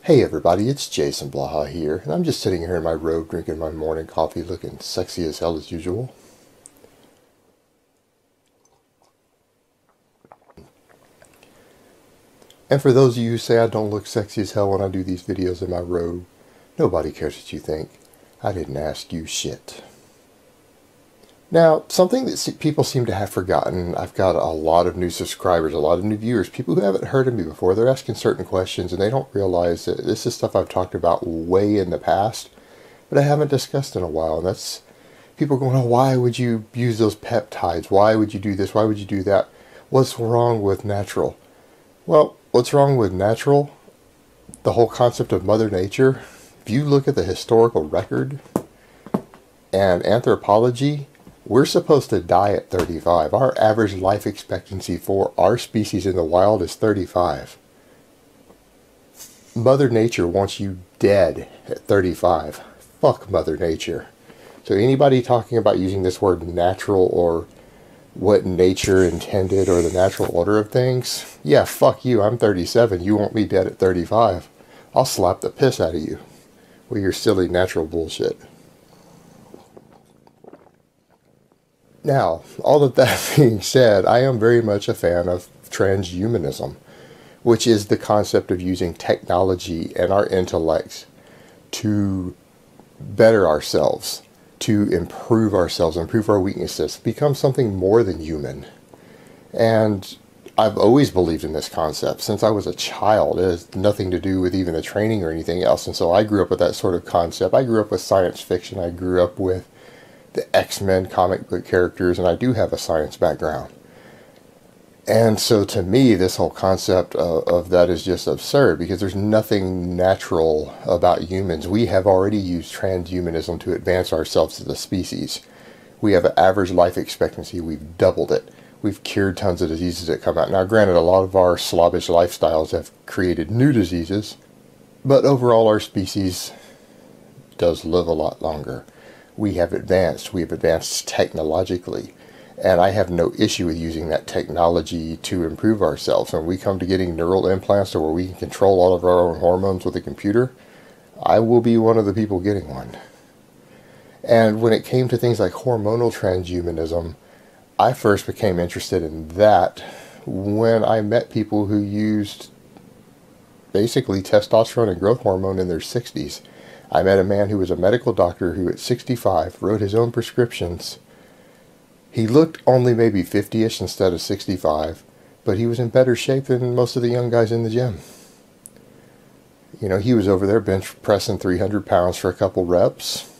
Hey everybody, it's Jason Blaha here, and I'm just sitting here in my robe drinking my morning coffee looking sexy as hell as usual. And for those of you who say I don't look sexy as hell when I do these videos in my robe, nobody cares what you think. I didn't ask you shit. Now, something that people seem to have forgotten, I've got a lot of new subscribers, a lot of new viewers, people who haven't heard of me before. They're asking certain questions and they don't realize that this is stuff I've talked about way in the past, but I haven't discussed in a while. And that's people going, oh, why would you use those peptides? Why would you do this? Why would you do that? What's wrong with natural? Well, what's wrong with natural? The whole concept of Mother Nature. If you look at the historical record and anthropology, we're supposed to die at 35. Our average life expectancy for our species in the wild is 35. Mother Nature wants you dead at 35. Fuck Mother Nature. So anybody talking about using this word natural or what nature intended or the natural order of things, yeah, fuck you. I'm 37. You want me dead at 35. I'll slap the piss out of you with your silly natural bullshit. Now, all of that being said, I am very much a fan of transhumanism, which is the concept of using technology and our intellects to better ourselves, to improve ourselves, improve our weaknesses, become something more than human. And I've always believed in this concept since I was a child. It has nothing to do with even the training or anything else. And so I grew up with that sort of concept. I grew up with science fiction. I grew up with the X-Men comic book characters, and I do have a science background. And so to me, this whole concept of that is just absurd because there's nothing natural about humans. We have already used transhumanism to advance ourselves as a species. We have an average life expectancy. We've doubled it. We've cured tons of diseases that come out. Now, granted, a lot of our slobbish lifestyles have created new diseases, but overall our species does live a lot longer. We have advanced technologically, and I have no issue with using that technology to improve ourselves. When we come to getting neural implants to where we can control all of our own hormones with a computer, I will be one of the people getting one. And when it came to things like hormonal transhumanism, I first became interested in that when I met people who used basically testosterone and growth hormone in their 60s. I met a man who was a medical doctor who at 65 wrote his own prescriptions. He looked only maybe 50-ish instead of 65, but he was in better shape than most of the young guys in the gym. You know, he was over there bench pressing 300 pounds for a couple reps.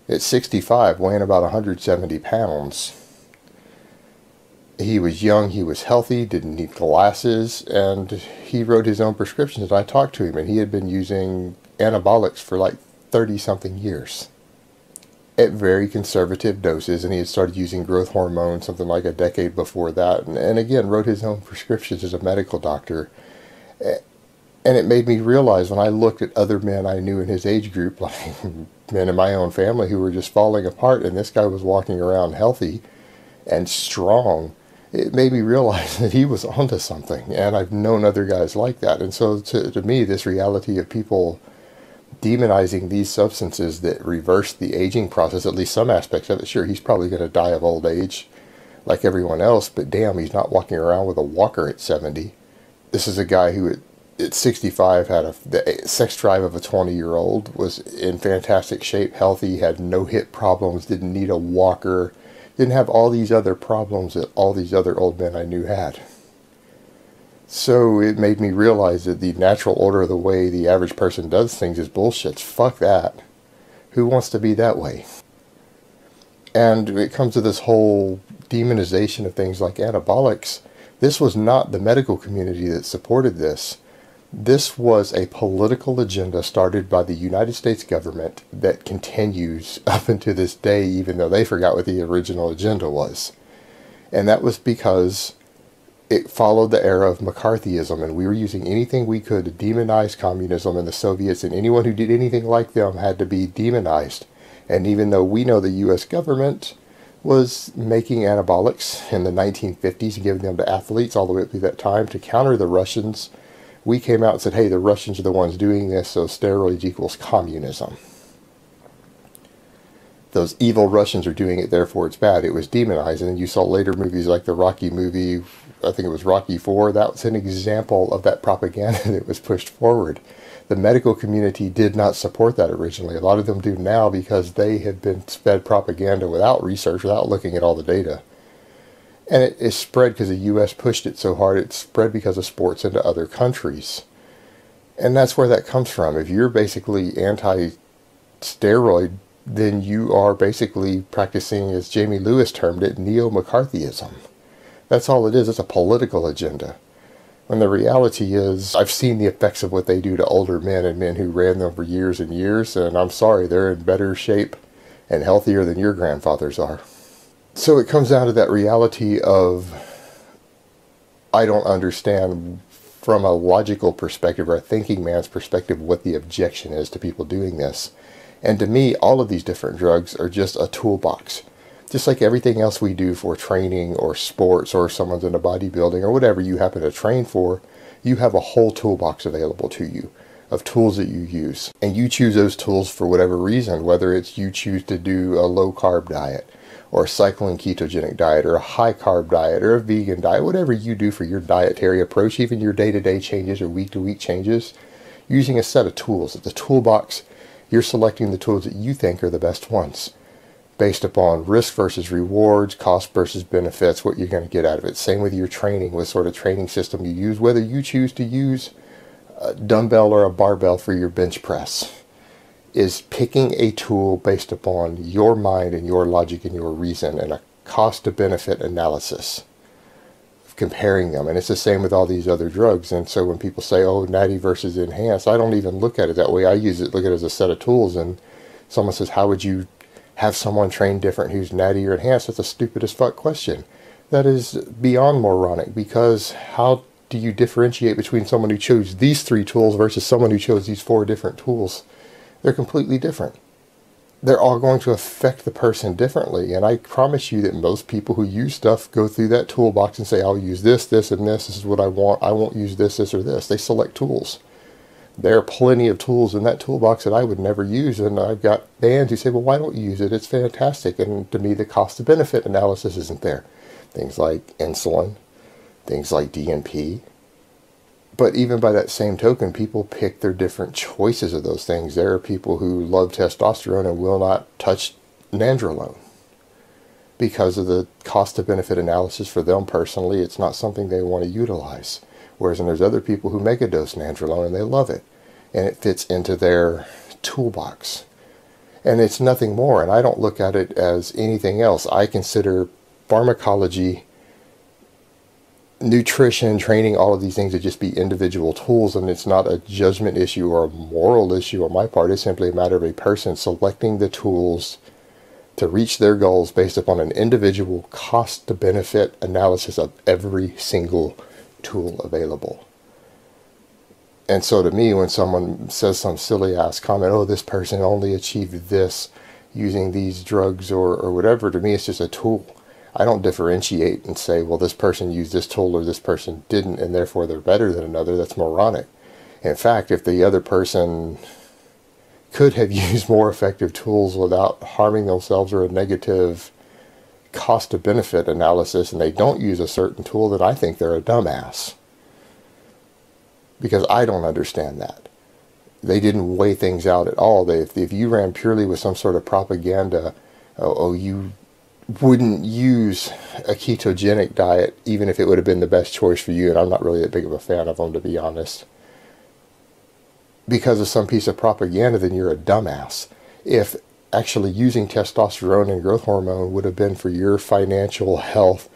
At 65, weighing about 170 pounds. He was young, he was healthy, didn't need glasses, and he wrote his own prescriptions. And I talked to him, and he had been using anabolics for like 30-something years at very conservative doses, and he had started using growth hormone something like a decade before that, and again wrote his own prescriptions as a medical doctor. And it made me realize when I looked at other men I knew in his age group, like men in my own family who were just falling apart, and this guy was walking around healthy and strong, it made me realize that he was onto something. And I've known other guys like that. And so to me, this reality of people demonizing these substances that reverse the aging process, at least some aspects of it. Sure, he's probably going to die of old age like everyone else, but damn, he's not walking around with a walker at 70. This is a guy who at 65 had the sex drive of a 20-year-old, was in fantastic shape, healthy, had no hip problems, didn't need a walker, didn't have all these other problems that all these other old men I knew had. So it made me realize that the natural order of the way the average person does things is bullshit. Fuck that. Who wants to be that way? And when it comes to this whole demonization of things like anabolics, this was not the medical community that supported this. This was a political agenda started by the United States government that continues up into this day, even though they forgot what the original agenda was. And that was because it followed the era of Mccarthyism, and we were using anything we could to demonize communism and the Soviets, and anyone who did anything like them had to be demonized. And even though we know the U.S. government was making anabolics in the 1950s and giving them to athletes all the way up to that time to counter the Russians we came out and said, hey, the Russians are the ones doing this, so steroids equals communism. Those evil Russians are doing it, therefore it's bad. It was demonized. And then you saw later movies like the Rocky movie, I think it was Rocky IV. That was an example of that propaganda that was pushed forward. The medical community did not support that originally. A lot of them do now because they have been fed propaganda without research, without looking at all the data. And it spread because the U.S. pushed it so hard. It spread because of sports into other countries. And that's where that comes from. If you're basically anti-steroid, then you are basically practicing, as Jamie Lewis termed it, neo-Mccarthyism. That's all it is. It's a political agenda. When the reality is, I've seen the effects of what they do to older men and men who ran them for years and years, and I'm sorry, they're in better shape and healthier than your grandfathers are. So it comes down to that reality of, I don't understand from a logical perspective or a thinking man's perspective what the objection is to people doing this. And to me, all of these different drugs are just a toolbox. Just like everything else we do for training or sports or someone's into bodybuilding or whatever you happen to train for, you have a whole toolbox available to you of tools that you use. And you choose those tools for whatever reason, whether it's you choose to do a low-carb diet or a cycling ketogenic diet or a high-carb diet or a vegan diet, whatever you do for your dietary approach, even your day-to-day changes or week-to-week changes, using a set of tools. It's a toolbox. You're selecting the tools that you think are the best ones, based upon risk versus rewards, cost versus benefits, what you're going to get out of it. Same with your training, what sort of training system you use, whether you choose to use a dumbbell or a barbell for your bench press, is picking a tool based upon your mind and your logic and your reason and a cost to benefit analysis of comparing them. And it's the same with all these other drugs. And so when people say, oh, natty versus enhanced, I don't even look at it that way. I look at it as a set of tools. And someone says, how would you have someone train different who's natty or enhanced? That's the stupidest fuck question. That is beyond moronic, because how do you differentiate between someone who chose these 3 tools versus someone who chose these 4 different tools? They're completely different. They're all going to affect the person differently. And I promise you that most people who use stuff go through that toolbox and say, I'll use this, this, and this. This is what I want. I won't use this, this, or this. They select tools. There are plenty of tools in that toolbox that I would never use, and I've got fans who say, well, why don't you use it? It's fantastic. And to me, the cost-to-benefit analysis isn't there. Things like insulin, things like DNP. But even by that same token, people pick their different choices of those things. There are people who love testosterone and will not touch nandrolone because of the cost-to-benefit analysis for them personally. It's not something they want to utilize. Whereas there's other people who megadose nandrolone and they love it. And it fits into their toolbox. And it's nothing more. And I don't look at it as anything else. I consider pharmacology, nutrition, training, all of these things to just be individual tools. And it's not a judgment issue or a moral issue on my part. It's simply a matter of a person selecting the tools to reach their goals based upon an individual cost-to-benefit analysis of every single tool available. And so to me, when someone says some silly ass comment, oh, this person only achieved this using these drugs or whatever, to me it's just a tool. I don't differentiate and say, well, this person used this tool or this person didn't, and therefore they're better than another. That's moronic. In fact, if the other person could have used more effective tools without harming themselves or a negative cost-to-benefit analysis, and they don't use a certain tool, then I think they're a dumbass. Because I don't understand that. They didn't weigh things out at all. If you ran purely with some sort of propaganda, you wouldn't use a ketogenic diet even if it would have been the best choice for you, and I'm not really that big of a fan of them, to be honest. Because of some piece of propaganda, then you're a dumbass. If actually using testosterone and growth hormone would have been for your financial health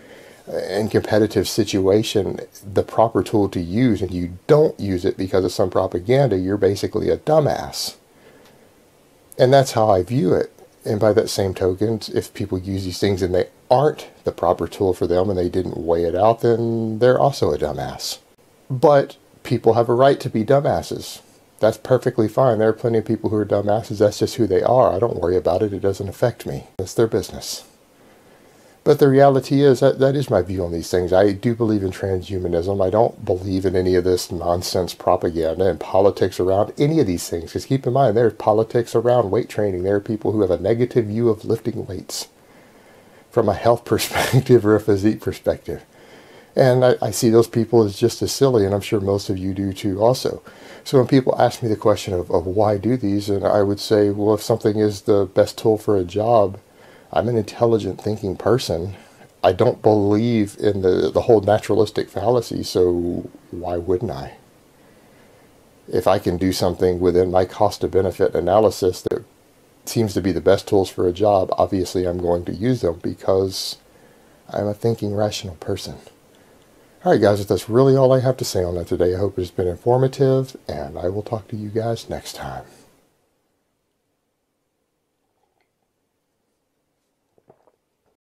and competitive situation the proper tool to use, and you don't use it because of some propaganda, you're basically a dumbass. And that's how I view it. And by that same token, if people use these things and they aren't the proper tool for them and they didn't weigh it out, then they're also a dumbass. But people have a right to be dumbasses. That's perfectly fine. There are plenty of people who are dumbasses. That's just who they are. I don't worry about it. It doesn't affect me. It's their business. But the reality is that is my view on these things. I do believe in transhumanism. I don't believe in any of this nonsense propaganda and politics around any of these things. Because keep in mind, there's politics around weight training. There are people who have a negative view of lifting weights from a health perspective or a physique perspective. And I see those people as just as silly, and I'm sure most of you do too also. So when people ask me the question of why do these, and I would say, well, if something is the best tool for a job, I'm an intelligent thinking person. I don't believe in the whole naturalistic fallacy, so why wouldn't I? If I can do something within my cost to benefit analysis that seems to be the best tools for a job, obviously I'm going to use them because I'm a thinking, rational person. Alright guys, that's really all I have to say on that today. I hope it's been informative, and I will talk to you guys next time.